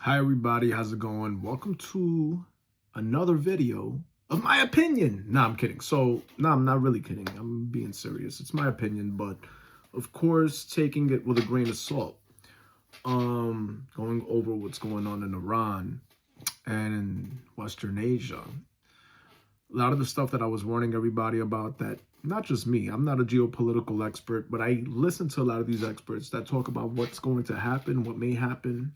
Hi everybody, how's it going? Welcome to another video of my opinion. No, I'm kidding. No, I'm not really kidding. I'm being serious. It's my opinion, but of course, taking it with a grain of salt. Going over what's going on in Iran and in Western Asia. A lot of the stuff that I was warning everybody about, that not just me, I'm not a geopolitical expert, but I listen to a lot of these experts that talk about what's going to happen, what may happen,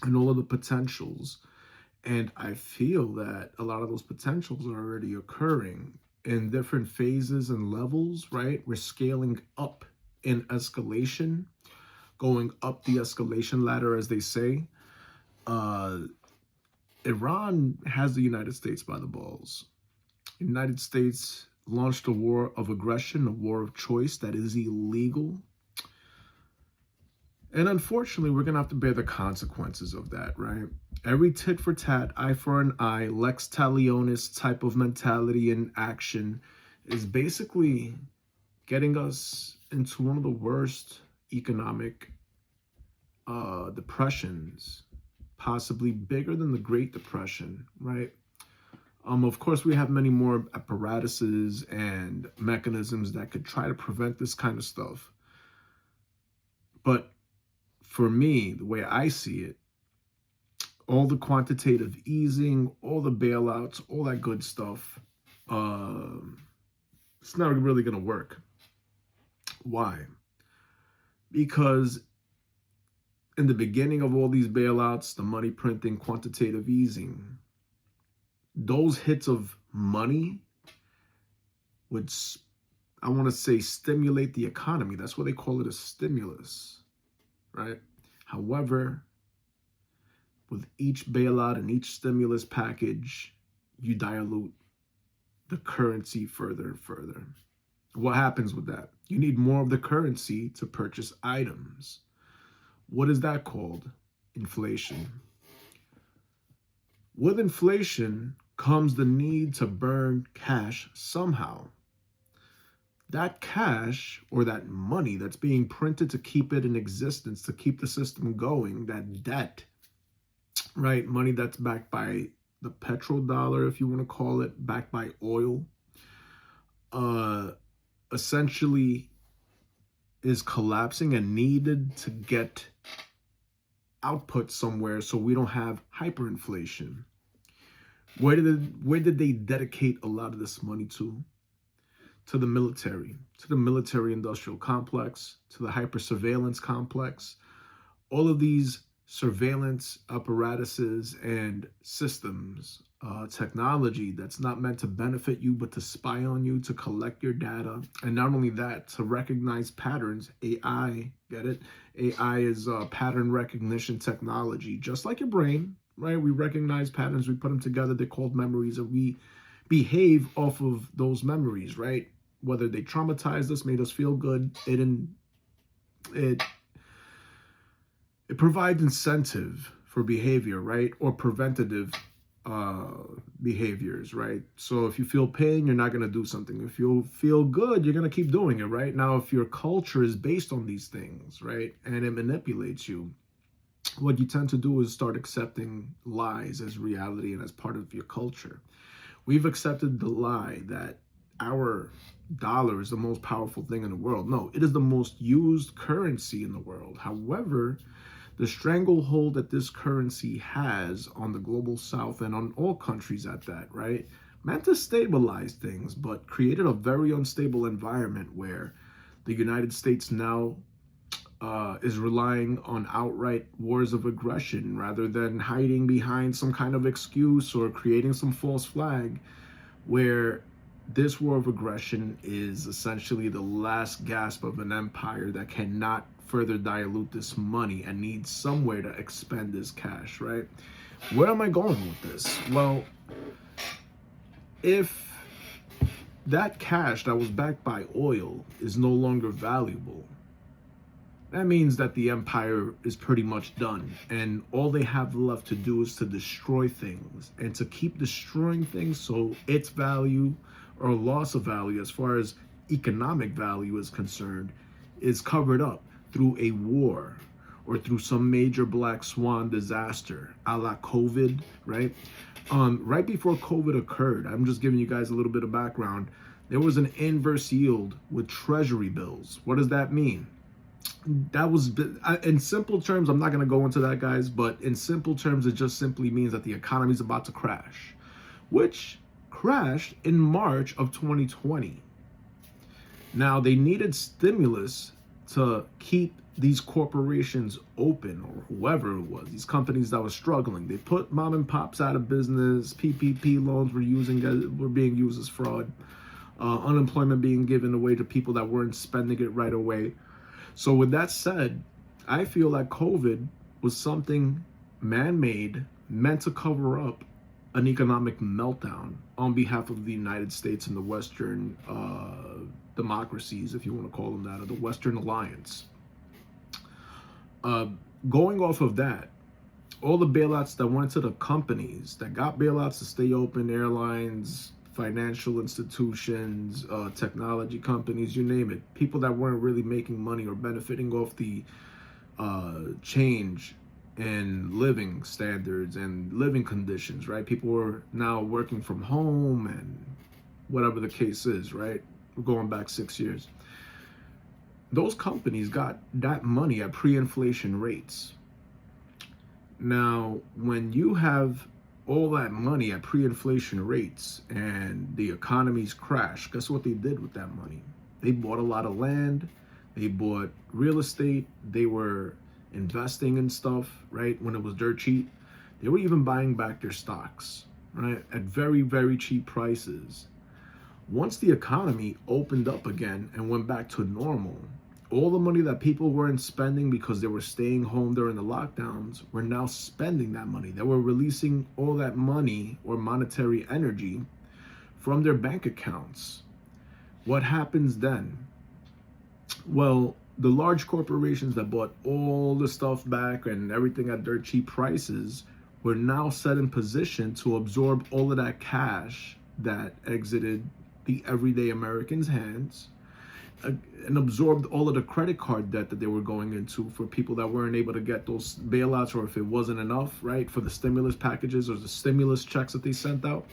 and all of the potentials. And I feel that a lot of those potentials are already occurring in different phases and levels, right? We're scaling up in escalation, going up the escalation ladder, as they say. Iran has the United States by the balls. The United States launched a war of aggression, a war of choice that is illegal. And unfortunately, we're going to have to bear the consequences of that, right? Every tit for tat, eye for an eye, lex talionis type of mentality and action is basically getting us into one of the worst economic depressions, possibly bigger than the Great Depression, right? Of course, we have many more apparatuses and mechanisms that could try to prevent this kind of stuff. But for me, the way I see it, all the quantitative easing, all the bailouts, all that good stuff, it's not really going to work. Why? Because in the beginning of all these bailouts, the money printing, quantitative easing, those hits of money would, I want to say, stimulate the economy. That's why they call it a stimulus. Right? However, with each bailout and each stimulus package, you dilute the currency further and further. What happens with that? You need more of the currency to purchase items. What is that called? Inflation. With inflation comes the need to burn cash somehow. That cash, or that money that's being printed to keep it in existence, to keep the system going, that debt, right? Money that's backed by the petrodollar, if you want to call it, backed by oil, essentially is collapsing and needed to get output somewhere so we don't have hyperinflation. Where did they dedicate a lot of this money to? To the military industrial complex, to the hyper surveillance complex. All of these surveillance apparatuses and systems, technology that's not meant to benefit you, but to spy on you, to collect your data. And not only that, to recognize patterns. AI, get it? AI is pattern recognition technology, just like your brain, right? We recognize patterns, we put them together, they're called memories, and we behave off of those memories, right? Whether they traumatized us, made us feel good, it provides incentive for behavior, right? Or preventative behaviors, right? So if you feel pain, you're not going to do something. If you feel good, you're going to keep doing it, right? Now, if your culture is based on these things, right, and it manipulates you, what you tend to do is start accepting lies as reality and as part of your culture. We've accepted the lie that our dollar is the most powerful thing in the world. No, it is the most used currency in the world. However, the stranglehold that this currency has on the global south and on all countries at that, right, meant to stabilize things, but created a very unstable environment where the United States now is relying on outright wars of aggression rather than hiding behind some kind of excuse or creating some false flag, where this war of aggression is essentially the last gasp of an empire that cannot further dilute this money and needs somewhere to expend this cash, right? Where am I going with this? Well, if that cash that was backed by oil is no longer valuable, that means that the empire is pretty much done, and all they have left to do is to destroy things and to keep destroying things so its value or loss of value as far as economic value is concerned is covered up through a war or through some major black swan disaster, a la COVID, right? Right before COVID occurred, I'm just giving you guys a little bit of background. There was an inverse yield with treasury bills. What does that mean? That was, in simple terms, I'm not going to go into that, guys, but in simple terms, it just simply means that the economy is about to crash, which crashed in March of 2020. Now, they needed stimulus to keep these corporations open, or whoever it was, these companies that were struggling. They put mom and pops out of business. PPP loans were being used as fraud. Unemployment being given away to people that weren't spending it right away. So with that said, I feel like COVID was something man-made, meant to cover up an economic meltdown on behalf of the United States and the Western democracies, if you want to call them that, or the Western Alliance. Going off of that, all the bailouts that went to the companies that got bailouts to stay open, airlines, financial institutions, technology companies, you name it, people that weren't really making money or benefiting off the change in living standards and living conditions, right? People were now working from home and whatever the case is, right? We're going back 6 years. Those companies got that money at pre-inflation rates. Now, when you have all that money at pre-inflation rates and the economies crash, guess what they did with that money? They bought a lot of land, they bought real estate, they were investing in stuff, right? When it was dirt cheap, they were even buying back their stocks, right? At very, very cheap prices. Once the economy opened up again and went back to normal, all the money that people weren't spending because they were staying home during the lockdowns were now spending that money. They were releasing all that money or monetary energy from their bank accounts. What happens then? Well, the large corporations that bought all the stuff back and everything at dirt cheap prices were now set in position to absorb all of that cash that exited the everyday American's hands, and absorbed all of the credit card debt that they were going into for people that weren't able to get those bailouts, or if it wasn't enough, right, for the stimulus packages or the stimulus checks that they sent out.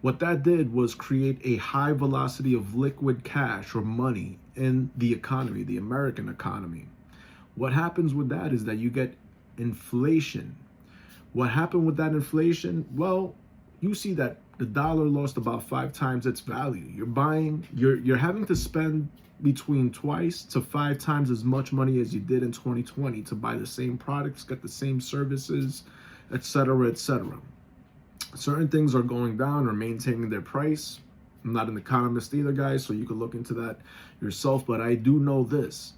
What that did was create a high velocity of liquid cash or money in the economy, the American economy. What happens with that is that you get inflation. What happened with that inflation? Well, you see that the dollar lost about 5 times its value. You're having to spend between twice to 5 times as much money as you did in 2020 to buy the same products, get the same services, etc., etc. Certain things are going down or maintaining their price. I'm not an economist either, guys, so you can look into that yourself, but I do know this.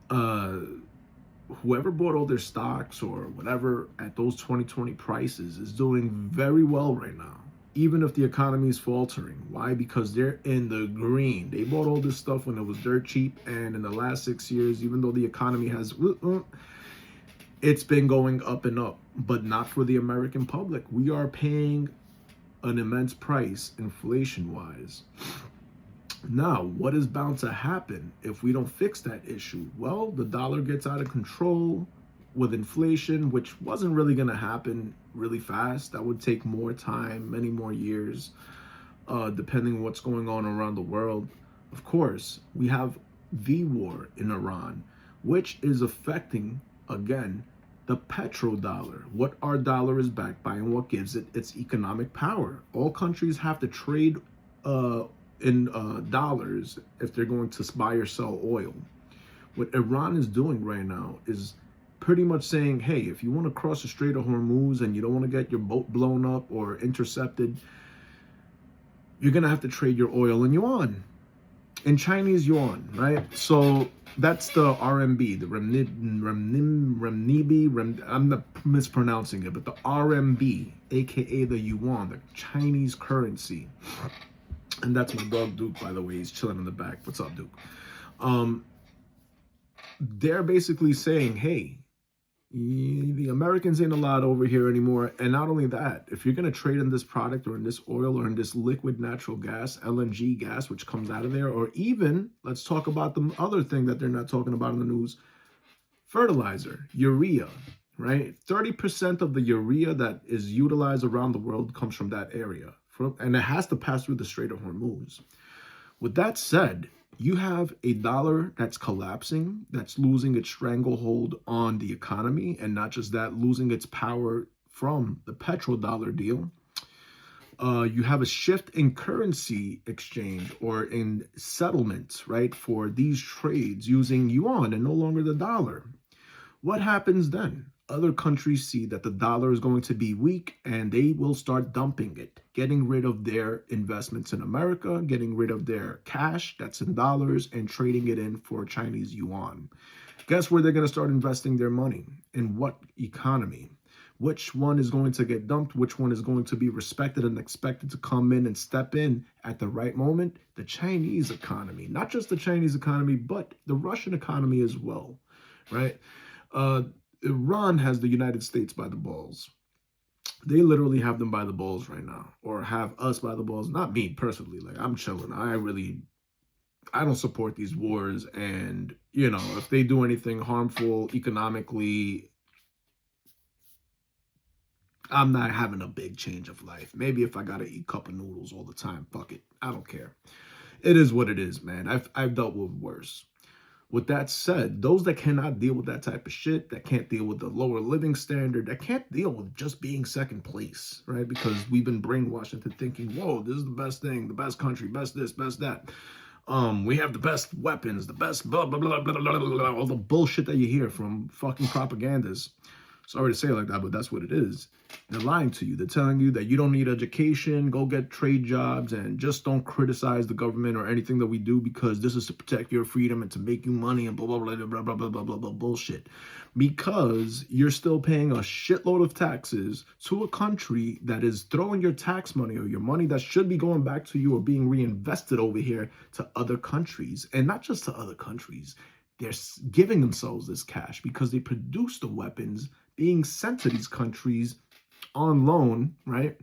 Whoever bought all their stocks or whatever at those 2020 prices is doing very well right now, even if the economy is faltering. Why? Because they're in the green. They bought all this stuff when it was dirt cheap, and in the last 6 years, even though the economy has, it's been going up and up, but not for the American public. We are paying an immense price inflation-wise. Now, what is bound to happen if we don't fix that issue? Well, the dollar gets out of control with inflation, which wasn't really going to happen really fast. That would take more time, many more years, depending on what's going on around the world. Of course, we have the war in Iran, which is affecting, again, the petrodollar, what our dollar is backed by and what gives it its economic power. All countries have to trade in dollars if they're going to buy or sell oil. What Iran is doing right now is pretty much saying, hey, if you want to cross the Strait of Hormuz and you don't want to get your boat blown up or intercepted, you're going to have to trade your oil in yuan, in Chinese yuan, right? So that's the RMB, the renminbi, I'm not mispronouncing it, but the RMB, aka the yuan, the Chinese currency. And that's my dog Duke, by the way. He's chilling in the back. What's up, Duke? They're basically saying, hey, the Americans ain't allowed over here anymore. And not only that, if you're going to trade in this product or in this oil or in this liquid natural gas, LNG gas, which comes out of there, or even, let's talk about the other thing that they're not talking about in the news, Fertilizer, urea, right? 30% of the urea that is utilized around the world comes from that area. And it has to pass through the Strait of Hormuz. With that said, you have a dollar that's collapsing, that's losing its stranglehold on the economy, and not just that, losing its power from the petrodollar deal. You have a shift in currency exchange or in settlements, right, for these trades using yuan and no longer the dollar. What happens then? Other countries see that the dollar is going to be weak and they will start dumping it, getting rid of their investments in America, getting rid of their cash that's in dollars and trading it in for Chinese yuan. Guess where they're going to start investing their money? In what economy? Which one is going to get dumped? Which one is going to be respected and expected to come in and step in at the right moment? The Chinese economy. Not just the Chinese economy, but the Russian economy as well, right? Iran has the United States by the balls. They literally have them by the balls right now, or have us by the balls. Not me personally. Like, I'm chilling. I don't support these wars. And, if they do anything harmful economically, I'm not having a big change of life. Maybe if I got to eat cup of noodles all the time, fuck it. I don't care. It is what it is, man. I've dealt with worse. With that said, those that cannot deal with that type of shit, that can't deal with the lower living standard, that can't deal with just being second place, right? Because we've been brainwashed into thinking, whoa, this is the best thing, the best country, best this, best that. We have the best weapons, the best blah, blah, blah, blah, blah, blah, blah, all the bullshit that you hear from fucking propagandists. Sorry to say it like that, but that's what it is. They're lying to you. They're telling you that you don't need education, go get trade jobs, and just don't criticize the government or anything that we do because this is to protect your freedom and to make you money and blah, blah, blah, blah, blah, blah, blah, blah, blah, bullshit. Because you're still paying a shitload of taxes to a country that is throwing your tax money or your money that should be going back to you or being reinvested over here to other countries. And not just to other countries. They're giving themselves this cash because they produce the weapons being sent to these countries on loan, right?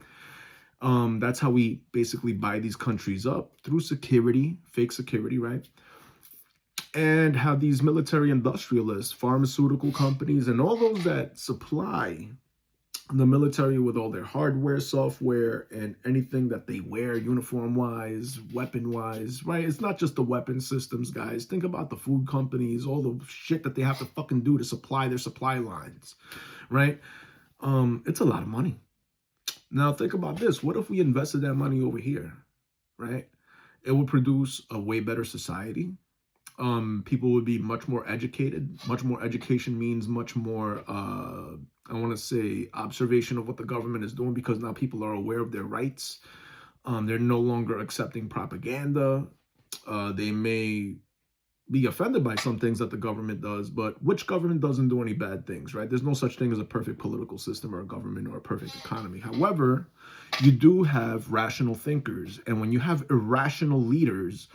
That's how we basically buy these countries up through security, fake security, right? And have these military industrialists, pharmaceutical companies, and all those that supply the military with all their hardware, software, and anything that they wear uniform-wise, weapon-wise, right? It's not just the weapon systems, guys. Think about the food companies, all the shit that they have to fucking do to supply their supply lines, right? It's a lot of money. Now, think about this. What if we invested that money over here, right? It would produce a way better society. People would be much more educated. Much more education means much more, I want to say, observation of what the government is doing because now people are aware of their rights. They're no longer accepting propaganda. They may be offended by some things that the government does, but which government doesn't do any bad things, right? There's no such thing as a perfect political system or a government or a perfect economy. However, you do have rational thinkers. And when you have irrational leaders,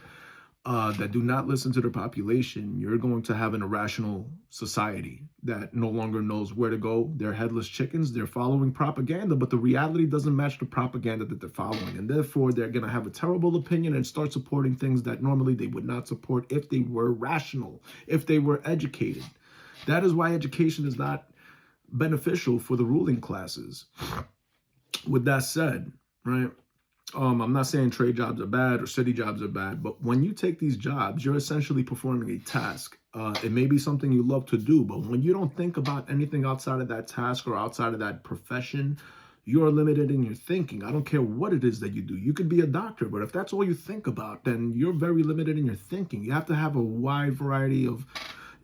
that do not listen to their population, you're going to have an irrational society that no longer knows where to go. They're headless chickens. They're following propaganda, but the reality doesn't match the propaganda that they're following. And therefore, they're going to have a terrible opinion and start supporting things that normally they would not support if they were rational, if they were educated. That is why education is not beneficial for the ruling classes. With that said, right? I'm not saying trade jobs are bad or city jobs are bad, but when you take these jobs, you're essentially performing a task. It may be something you love to do, but when you don't think about anything outside of that task or outside of that profession, you are limited in your thinking. I don't care what it is that you do. You could be a doctor, but if that's all you think about, then you're very limited in your thinking. You have to have a wide variety of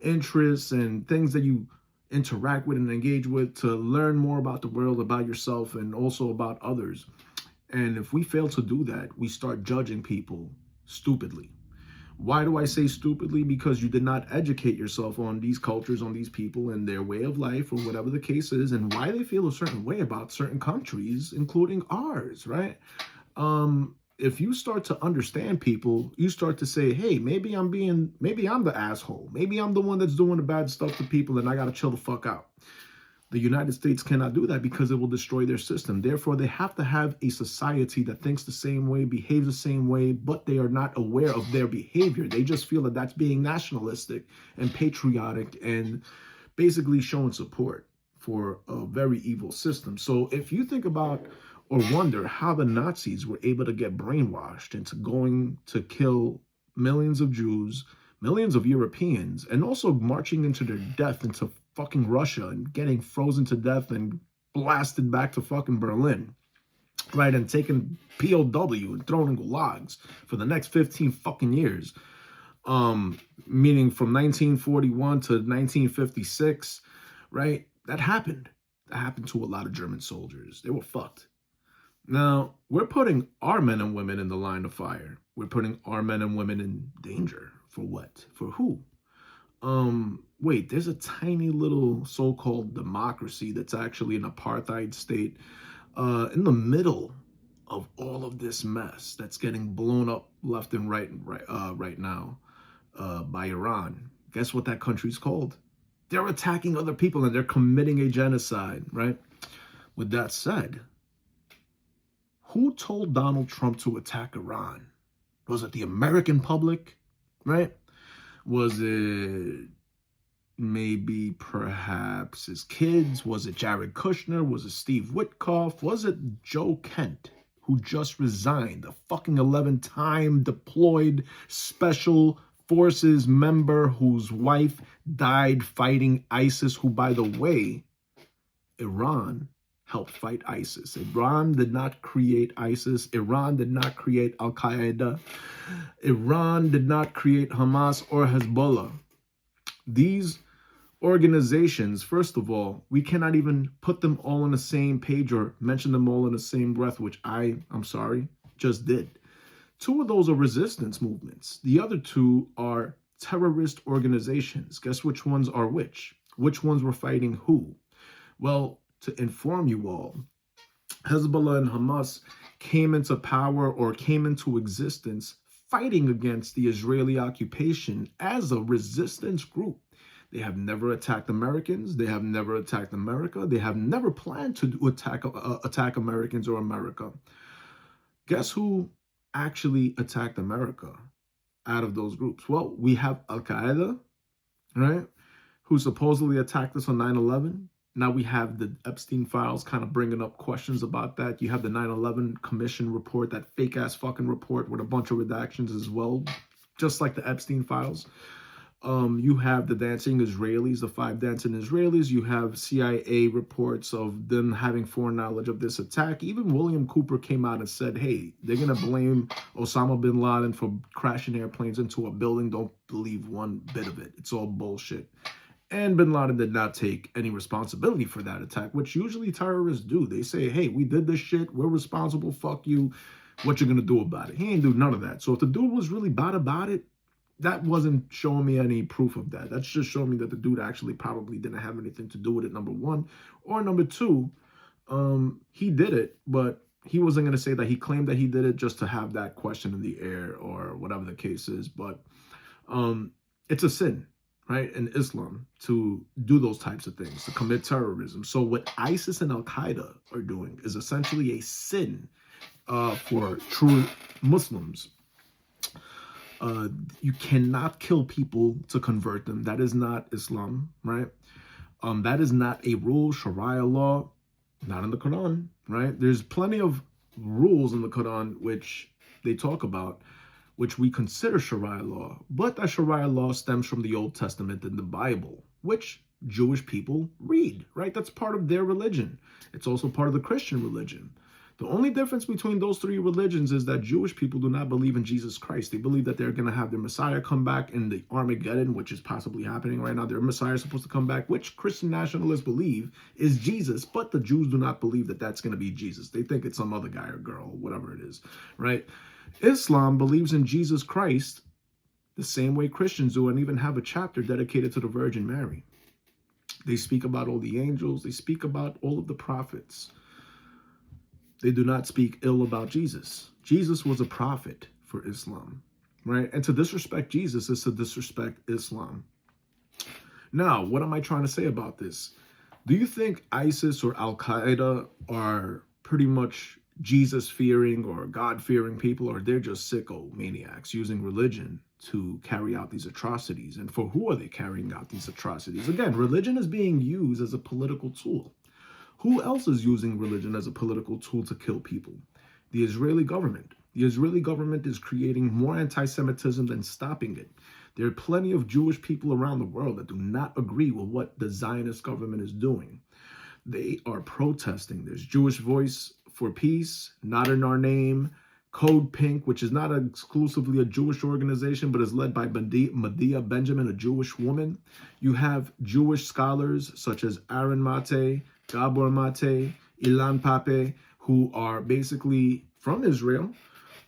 interests and things that you interact with and engage with to learn more about the world, about yourself, and also about others. And if we fail to do that, we start judging people stupidly. Why do I say stupidly? Because you did not educate yourself on these cultures, on these people and their way of life or whatever the case is, and why they feel a certain way about certain countries, including ours, right? If you start to understand people, you start to say, hey, maybe I'm the asshole. Maybe I'm the one that's doing the bad stuff to people and I got to chill the fuck out. The United States cannot do that because it will destroy their system. Therefore, they have to have a society that thinks the same way, behaves the same way, but they are not aware of their behavior. They just feel that that's being nationalistic and patriotic and basically showing support for a very evil system. So if you think about or wonder how the Nazis were able to get brainwashed into going to kill millions of Jews, millions of Europeans, and also marching into their death into fucking Russia and getting frozen to death and blasted back to fucking Berlin, right? And taken POW and thrown in gulags for the next 15 fucking years. Meaning from 1941 to 1956, right? That happened. That happened to a lot of German soldiers. They were fucked. Now, we're putting our men and women in the line of fire. We're putting our men and women in danger. For what? For who? Wait, there's a tiny little so-called democracy that's actually an apartheid state in the middle of all of this mess that's getting blown up left and right now by Iran. Guess what that country's called? They're attacking other people and they're committing a genocide, right? With that said, who told Donald Trump to attack Iran? Was it the American public, right? Was it maybe perhaps his kids? Was it Jared Kushner? Was it Steve Witkoff? Was it Joe Kent, who just resigned, a fucking 11-time deployed special forces member whose wife died fighting ISIS, who, by the way, Iran helped fight ISIS. Iran did not create ISIS. Iran did not create Al-Qaeda. Iran did not create Hamas or Hezbollah. These organizations, first of all, we cannot even put them all on the same page or mention them all in the same breath, which I'm sorry, just did. Two of those are resistance movements. The other two are terrorist organizations. Guess which ones are which? Which ones were fighting who? Well, to inform you all, Hezbollah and Hamas came into power or came into existence fighting against the Israeli occupation as a resistance group. They have never attacked Americans. They have never attacked America. They have never planned to attack Americans or America. Guess who actually attacked America out of those groups? Well, we have Al-Qaeda, right, who supposedly attacked us on 9/11. Now we have the Epstein files kind of bringing up questions about that. You have the 9/11 Commission report, that fake-ass fucking report with a bunch of redactions as well, just like the Epstein files. You have the dancing Israelis, the 5 dancing Israelis. You have CIA reports of them having foreknowledge of this attack. Even William Cooper came out and said, hey, they're going to blame Osama bin Laden for crashing airplanes into a building. Don't believe one bit of it. It's all bullshit. And bin Laden did not take any responsibility for that attack, which usually terrorists do. They say, hey, we did this shit. We're responsible. Fuck you. What you going to do about it? He ain't do none of that. So if the dude was really bad about it, that wasn't showing me any proof of that. That's just showing me that the dude actually probably didn't have anything to do with it, number one. Or number two, he did it, but he wasn't going to say that he claimed that he did it just to have that question in the air or whatever the case is. But it's a sin, right, in Islam to do those types of things, to commit terrorism. So what ISIS and Al-Qaeda are doing is essentially a sin for true Muslims. You cannot kill people to convert them. That is not Islam, right? That is not a rule, Sharia law, not in the Quran, right? There's plenty of rules in the Quran which they talk about, which we consider Sharia law, but that Sharia law stems from the Old Testament and the Bible, which Jewish people read, right? That's part of their religion. It's also part of the Christian religion. The only difference between those three religions is that Jewish people do not believe in Jesus Christ. They believe that they're going to have their Messiah come back in the Armageddon, which is possibly happening right now. Their Messiah is supposed to come back, which Christian nationalists believe is Jesus, but the Jews do not believe that that's going to be Jesus. They think it's some other guy or girl, whatever it is, right? Islam believes in Jesus Christ the same way Christians do, and even have a chapter dedicated to the Virgin Mary. They speak about all the angels. They speak about all of the prophets. They do not speak ill about Jesus. Jesus was a prophet for Islam, right? And to disrespect Jesus is to disrespect Islam. Now, what am I trying to say about this? Do you think ISIS or Al-Qaeda are pretty much Jesus-fearing or God-fearing people, or they're just sicko maniacs using religion to carry out these atrocities. And for who are they carrying out these atrocities? Again, religion is being used as a political tool. Who else is using religion as a political tool to kill people? The Israeli government. The Israeli government is creating more anti-Semitism than stopping it. There are plenty of Jewish people around the world that do not agree with what the Zionist government is doing. They are protesting. There's Jewish Voice for Peace, Not in Our Name, Code Pink, which is not exclusively a Jewish organization, but is led by Medea Benjamin, a Jewish woman. You have Jewish scholars such as Aaron Mate, Gabor Mate, Ilan Pape, who are basically from Israel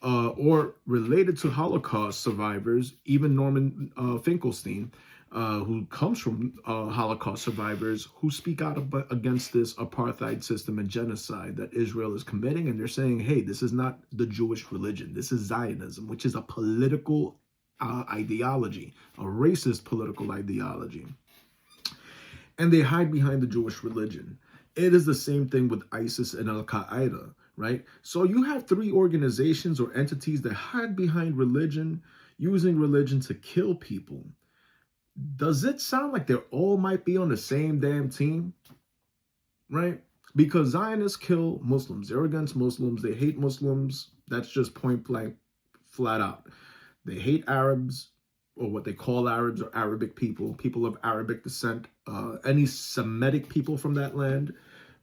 or related to Holocaust survivors, even Norman Finkelstein, who comes from Holocaust survivors, who speak out against this apartheid system and genocide that Israel is committing. And they're saying, hey, this is not the Jewish religion. This is Zionism, which is a political ideology, a racist political ideology. And they hide behind the Jewish religion. It is the same thing with ISIS and Al-Qaeda, right? So you have three organizations or entities that hide behind religion, using religion to kill people. Does it sound like they all might be on the same damn team? Right? Because Zionists kill Muslims. They're against Muslims. They hate Muslims. That's just point blank, flat out. They hate Arabs, or what they call Arabs, or Arabic people, people of Arabic descent, any Semitic people from that land,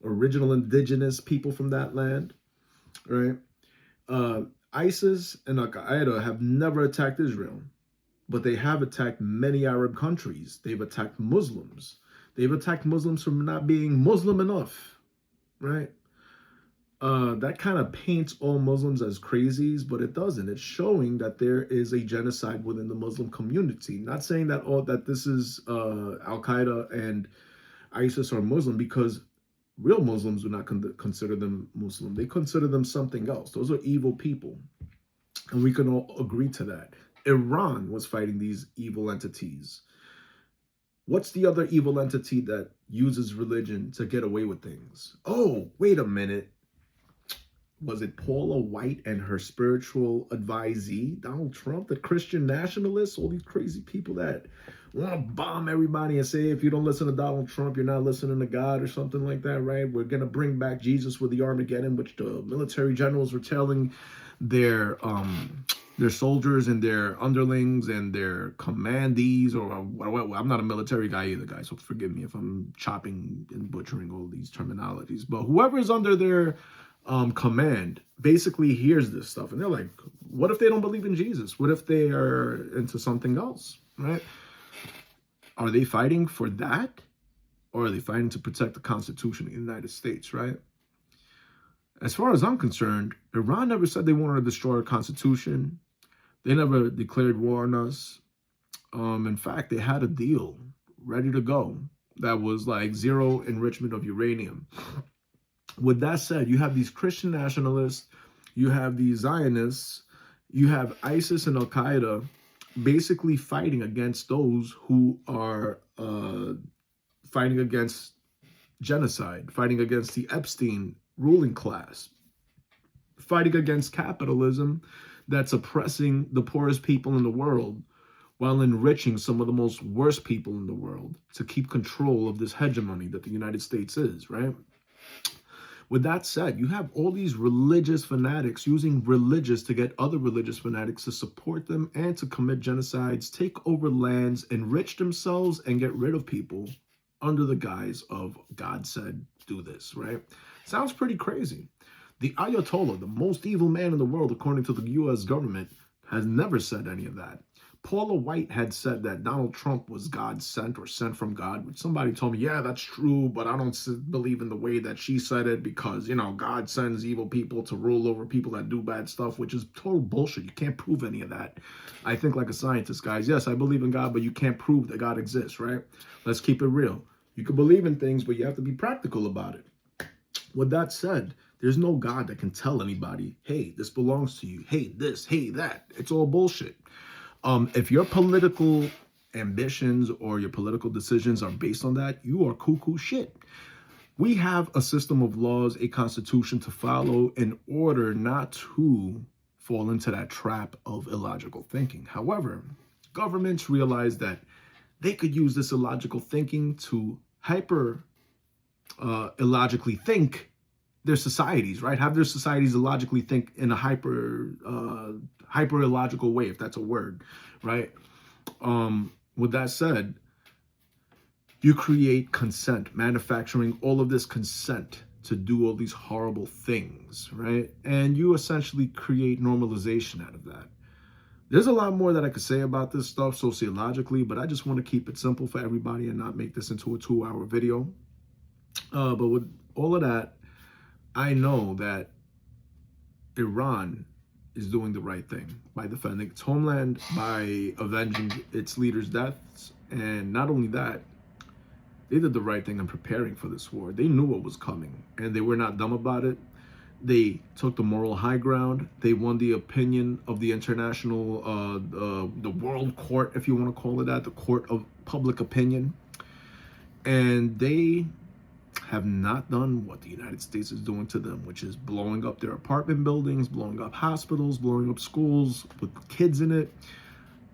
original indigenous people from that land, right? ISIS and Al-Qaeda have never attacked Israel, but they have attacked many Arab countries. They've attacked Muslims. They've attacked Muslims for not being Muslim enough, right? That kind of paints all Muslims as crazies, but it doesn't. It's showing that there is a genocide within the Muslim community. Not saying that this is Al-Qaeda and ISIS are Muslim, because real Muslims do not consider them Muslim. They consider them something else. Those are evil people, and we can all agree to that. Iran was fighting these evil entities. What's the other evil entity that uses religion to get away with things? Oh, wait a minute. Was it Paula White and her spiritual advisee, Donald Trump, the Christian nationalists, all these crazy people that want to bomb everybody and say, if you don't listen to Donald Trump, you're not listening to God or something like that, right? We're going to bring back Jesus with the Armageddon, which the military generals were telling their soldiers and their underlings and their commandees, or I'm not a military guy either, guys, so forgive me if I'm chopping and butchering all these terminologies, but whoever is under their command basically hears this stuff, and they're like, what if they don't believe in Jesus? What if they are into something else, right? Are they fighting for that, or are they fighting to protect the Constitution of the United States, right? As far as I'm concerned, Iran never said they wanted to destroy our Constitution. They never declared war on us. In fact, they had a deal ready to go that was like zero enrichment of uranium. With that said, you have these Christian nationalists, you have these Zionists, you have ISIS and Al-Qaeda basically fighting against those who are fighting against genocide, fighting against the Epstein ruling class, fighting against capitalism that's oppressing the poorest people in the world while enriching some of the most worst people in the world to keep control of this hegemony that the United States is, right? With that said, you have all these religious fanatics using religious to get other religious fanatics to support them and to commit genocides, take over lands, enrich themselves, and get rid of people under the guise of God said do this, right? Sounds pretty crazy. The Ayatollah, the most evil man in the world, according to the U.S. government, has never said any of that. Paula White had said that Donald Trump was God sent or sent from God, which somebody told me, yeah, that's true, but I don't believe in the way that she said it because, you know, God sends evil people to rule over people that do bad stuff, which is total bullshit. You can't prove any of that. I think like a scientist, guys. Yes, I believe in God, but you can't prove that God exists, right? Let's keep it real. You can believe in things, but you have to be practical about it. With that said, there's no God that can tell anybody, hey, this belongs to you. Hey, this, hey, that. It's all bullshit. If your political ambitions or your political decisions are based on that, you are cuckoo shit. We have a system of laws, a constitution to follow in order not to fall into that trap of illogical thinking. However, governments realize that they could use this illogical thinking to hyper illogically think their societies, right? Have their societies illogically think in a hyper illogical way, if that's a word, right? With that said, you create consent, manufacturing all of this consent to do all these horrible things, right? And you essentially create normalization out of that. There's a lot more that I could say about this stuff sociologically, but I just want to keep it simple for everybody and not make this into a 2-hour video. But with all of that, I know that Iran is doing the right thing by defending its homeland, by avenging its leaders' deaths. And not only that, they did the right thing in preparing for this war. They knew what was coming, and they were not dumb about it. They took the moral high ground. They won the opinion of the international, the world court, if you want to call it that, the court of public opinion. And they have not done what the United States is doing to them, which is blowing up their apartment buildings, blowing up hospitals, blowing up schools with kids in it,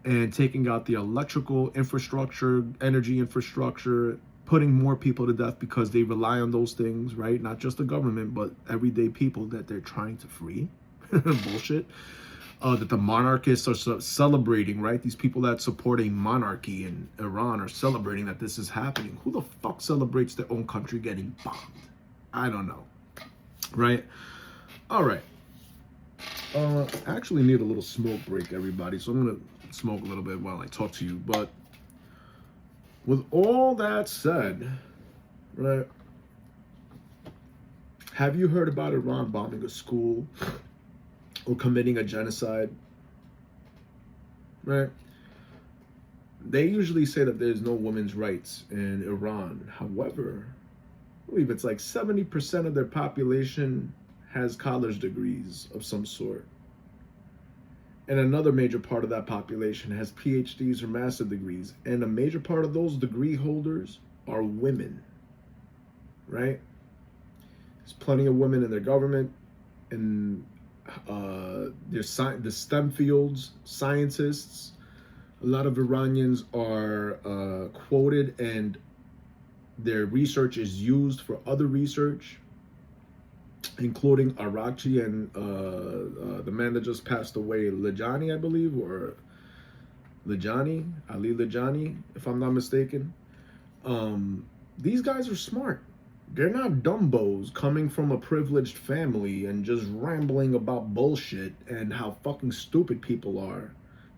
and taking out the electrical infrastructure, energy infrastructure, putting more people to death because they rely on those things, right? Not just the government, but everyday people that they're trying to free. Bullshit. That the monarchists are celebrating, right? These people that support a monarchy in Iran are celebrating that this is happening. Who the fuck celebrates their own country getting bombed? I don't know, right? All right. I actually need a little smoke break, everybody. So I'm going to smoke a little bit while I talk to you. But with all that said, right, have you heard about Iran bombing a school or committing a genocide? Right? They usually say that there's no women's rights in Iran. However, I believe it's like 70% of their population has college degrees of some sort. And another major part of that population has PhDs or master's degrees. And a major part of those degree holders are women, right? There's plenty of women in their government, and the STEM fields, scientists. A lot of Iranians are quoted, and their research is used for other research, including Arakchi and the man that just passed away, Lajani, I believe, or Lajani, Ali Lajani, if I'm not mistaken. These guys are smart. They're not dumbos coming from a privileged family and just rambling about bullshit and how fucking stupid people are.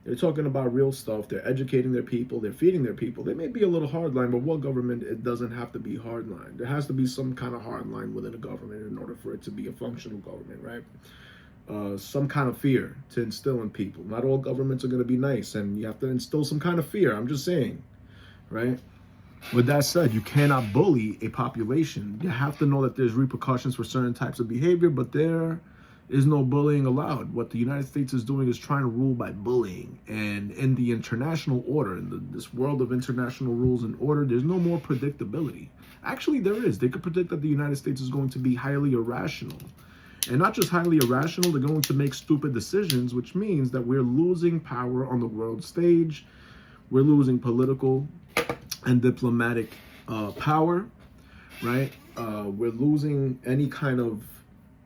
They're talking about real stuff. They're educating their people. They're feeding their people. They may be a little hardline, but what government, it doesn't have to be hardline. There has to be some kind of hardline within a government in order for it to be a functional government, right? Some kind of fear to instill in people. Not all governments are going to be nice, and you have to instill some kind of fear. I'm just saying, right? With that said, you cannot bully a population. You have to know that there's repercussions for certain types of behavior, but there is no bullying allowed. What the United States is doing is trying to rule by bullying. And in the international order, in this world of international rules and order, there's no more predictability. Actually, there is. They could predict that the United States is going to be highly irrational. And not just highly irrational, they're going to make stupid decisions, which means that we're losing power on the world stage. We're losing political and diplomatic power, right? We're losing any kind of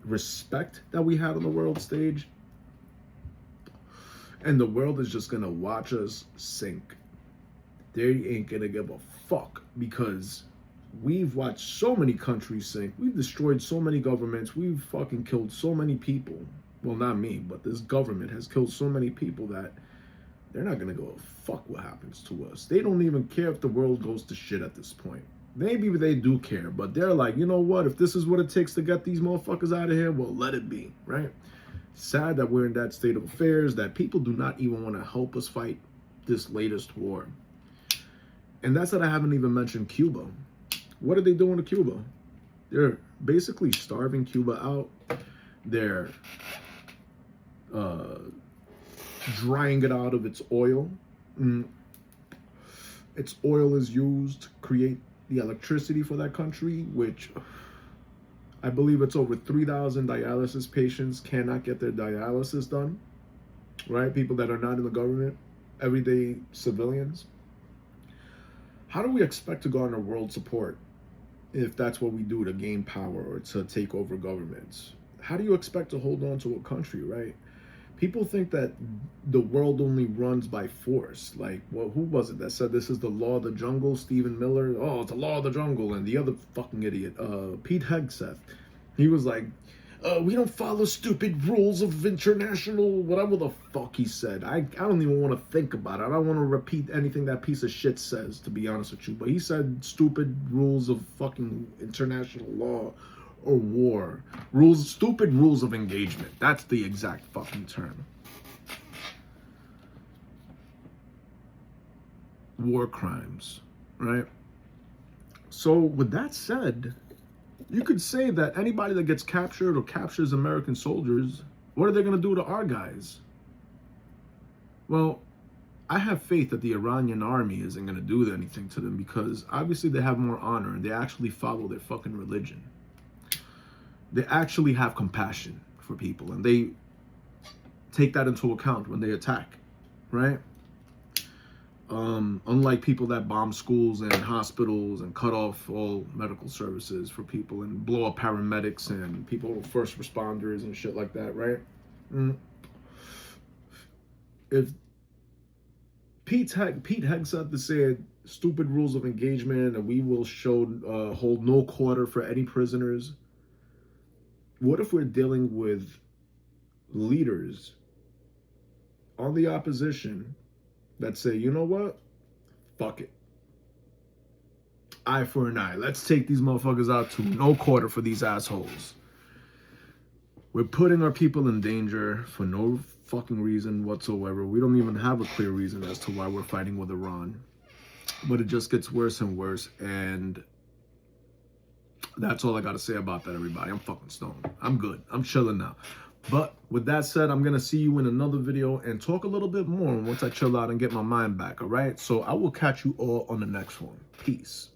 respect that we had on the world stage, and the world is just gonna watch us sink. They ain't gonna give a fuck, because we've watched so many countries sink. We've destroyed so many governments. We've fucking killed so many people. Well, not me, but this government has killed so many people that they're not gonna go fuck what happens to us. They don't even care if the world goes to shit at this point. Maybe they do care, but they're like, you know what? If this is what it takes to get these motherfuckers out of here, well, let it be, right? Sad that we're in that state of affairs, that people do not even want to help us fight this latest war. And that's that I haven't even mentioned Cuba. What are they doing to Cuba? They're basically starving Cuba out. They're drying it out of its oil. Its oil is used to create the electricity for that country, which I believe it's over 3,000 dialysis patients cannot get their dialysis done, right? People that are not in the government, everyday civilians. How do we expect to garner world support if that's what we do to gain power or to take over governments? How do you expect to hold on to a country, right? People think that the world only runs by force. Like, well, who was it that said this is the law of the jungle? Stephen Miller. Oh, it's the law of the jungle. And the other fucking idiot, Pete Hegseth, he was like, we don't follow stupid rules of international, whatever the fuck he said. I don't even want to think about it. I don't want to repeat anything that piece of shit says, to be honest with you. But he said stupid rules of fucking international law or war. Stupid rules of engagement. That's the exact fucking term. War crimes, right? So with that said, you could say that anybody that gets captured or captures American soldiers, what are they going to do to our guys? Well, I have faith that the Iranian army isn't going to do anything to them because obviously they have more honor and they actually follow their fucking religion. They actually have compassion for people and they take that into account when they attack, right? Unlike people that bomb schools and hospitals and cut off all medical services for people and blow up paramedics and people, first responders and shit like that, right? If Pete Hegseth said stupid rules of engagement and we will hold no quarter for any prisoners, what if we're dealing with leaders on the opposition that say, you know what? Fuck it. Eye for an eye. Let's take these motherfuckers out too. No quarter for these assholes. We're putting our people in danger for no fucking reason whatsoever. We don't even have a clear reason as to why we're fighting with Iran. But it just gets worse and worse. And that's all I got to say about that, everybody. I'm fucking stoned. I'm good. I'm chilling now. But with that said, I'm going to see you in another video and talk a little bit more once I chill out and get my mind back, all right? So I will catch you all on the next one. Peace.